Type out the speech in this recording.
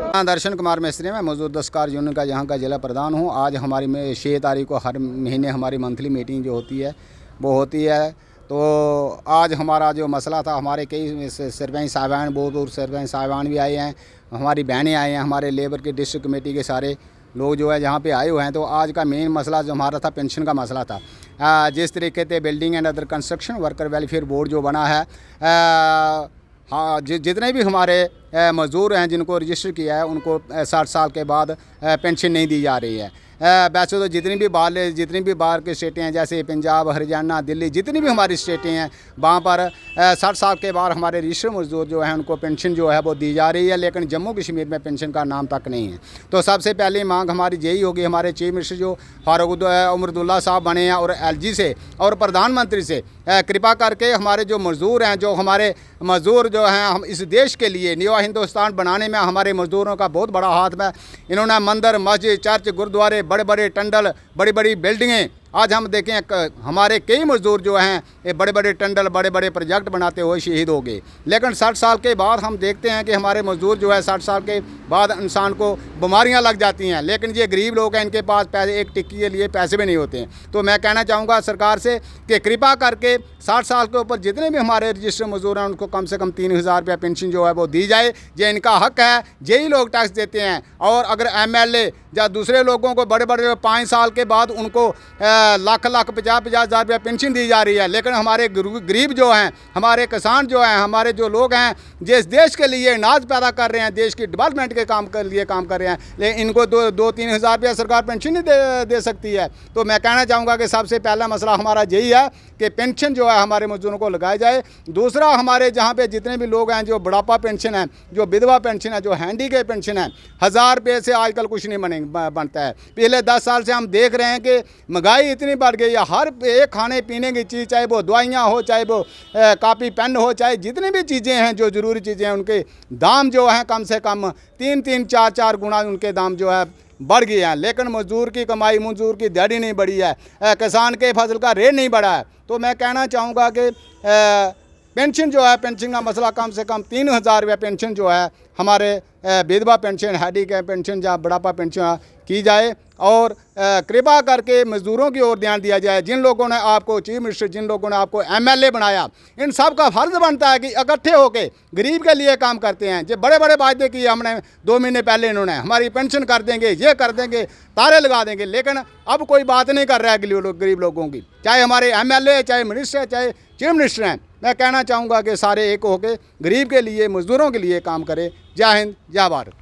दर्शन कुमार मिस्त्री, मैं मजदूर दस्तकार यूनियन का यहाँ का जिला प्रधान हूँ। आज हमारी 6 तारीख को हर महीने हमारी मंथली मीटिंग जो होती है वो होती है। तो आज हमारा जो मसला था, हमारे कई सरपंच साहिबान, बहुत दूर सरपंच साहिबान भी आए हैं, हमारी बहनें आई हैं, हमारे लेबर के डिस्ट्रिक्ट कमेटी के सारे लोग जो है यहाँ पे आए हुए हैं। तो आज का मेन मसला जो हमारा था पेंशन का मसला था। जिस तरीके से building and other construction worker welfare board जो बना है, हाँ, जितने भी हमारे मज़दूर हैं जिनको रजिस्टर किया है उनको 60 साल के बाद पेंशन नहीं दी जा रही है। वैसे तो जितनी भी बाहर की स्टेटें हैं, जैसे पंजाब, हरियाणा, दिल्ली, जितनी भी हमारी स्टेटें हैं, वहाँ पर 60 साल के बाद हमारे रजिस्टर मजदूर जो हैं उनको पेंशन जो है वो दी जा रही है, लेकिन जम्मू कश्मीर में पेंशन का नाम तक नहीं है। तो सबसे पहली मांग हमारी यही होगी, हमारे चीफ मिनिस्टर जो फारूक उमरदुल्ला साहब बने हैं और एलजी से और प्रधानमंत्री से कृपा करके हमारे जो मज़दूर हैं, जो हमारे मज़दूर जो हैं, हम इस देश के लिए न्यू हिंदुस्तान बनाने में हमारे मज़दूरों का बहुत बड़ा हाथ है। इन्होंने मंदिर, मस्जिद, चर्च, गुरुद्वारे, बड़े बड़े टंडल, बड़ी बड़ी बिल्डिंगें, आज हम देखें हमारे कई मज़दूर जो हैं ये बड़े बड़े टंडल, बड़े बड़े प्रोजेक्ट बनाते हुए शहीद हो गए। लेकिन 60 साल के बाद हम देखते हैं कि हमारे मज़दूर जो है 60 साल के बाद इंसान को बीमारियां लग जाती हैं, लेकिन ये गरीब लोग हैं, इनके पास पैसे, एक टिक्की के लिए पैसे भी नहीं होते हैं। तो मैं कहना चाहूँगा सरकार से कि कृपा करके 60 साल के ऊपर जितने भी हमारे रजिस्टर मज़दूर हैं उनको कम से कम 3000 रुपया पेंशन जो है वो दी जाए। ये इनका हक है, यही लोग टैक्स देते हैं। और अगर MLA या दूसरे लोगों को बड़े बड़े 5 साल के बाद उनको लाख 50 हज़ार रुपया पेंशन दी जा रही है, लेकिन हमारे गरीब जो हैं, हमारे किसान जो हैं, हमारे जो लोग हैं जिस देश के लिए अनाज पैदा कर रहे हैं, देश की डेवलपमेंट के लिए काम कर रहे हैं, लेकिन इनको 2-3 हज़ार रुपया सरकार पेंशन नहीं दे सकती है। तो मैं कहना चाहूँगा कि सबसे पहला मसला हमारा यही है कि पेंशन जो है हमारे मजदूरों को लगाई जाए। दूसरा, हमारे जहाँ पे जितने भी लोग हैं, जो बुढ़ापा पेंशन है, जो विधवा पेंशन है, जो हैंडीकैप पेंशन है, 1000 रुपये से आजकल कुछ नहीं बनता है। पिछले 10 साल से हम देख रहे हैं कि महंगाई इतनी बढ़ गई है। हर एक खाने पीने की चीज़, चाहे वो दवाइयाँ हो, चाहे वो कापी पेन हो, चाहे जितनी भी चीज़ें हैं जो ज़रूरी चीज़ें हैं, उनके दाम जो हैं कम से कम 3-3, 4-4 गुना उनके दाम जो है बढ़ गए हैं। लेकिन मजदूर की कमाई, मजदूर की दिहाड़ी नहीं बढ़ी है, किसान के फसल का रेट नहीं बढ़ा है। तो मैं कहना चाहूँगा कि पेंशन जो है, पेंशन का मसला कम से कम 3000 रुपया पेंशन जो है हमारे विधवा पेंशन, हैंडीकैप पेंशन या बुढ़ापा पेंशन की जाए। और कृपा करके मज़दूरों की ओर ध्यान दिया जाए। जिन लोगों ने आपको चीफ मिनिस्टर, जिन लोगों ने आपको MLA बनाया, इन सब का फ़र्ज़ बनता है कि इकट्ठे होकर गरीब के लिए काम करते हैं। जो बड़े बड़े वायदे किए हमने 2 महीने पहले, इन्होंने हमारी पेंशन कर देंगे, ये कर देंगे, तारे लगा देंगे, लेकिन अब कोई बात नहीं कर रहा है गरीब लोगों की। चाहे हमारे MLA, चाहे मिनिस्टर, चाहे चीफ मिनिस्टर हैं, मैं कहना चाहूँगा कि सारे एक होकर गरीब के लिए, मज़दूरों के लिए काम करें। जय हिंद, जय भारत।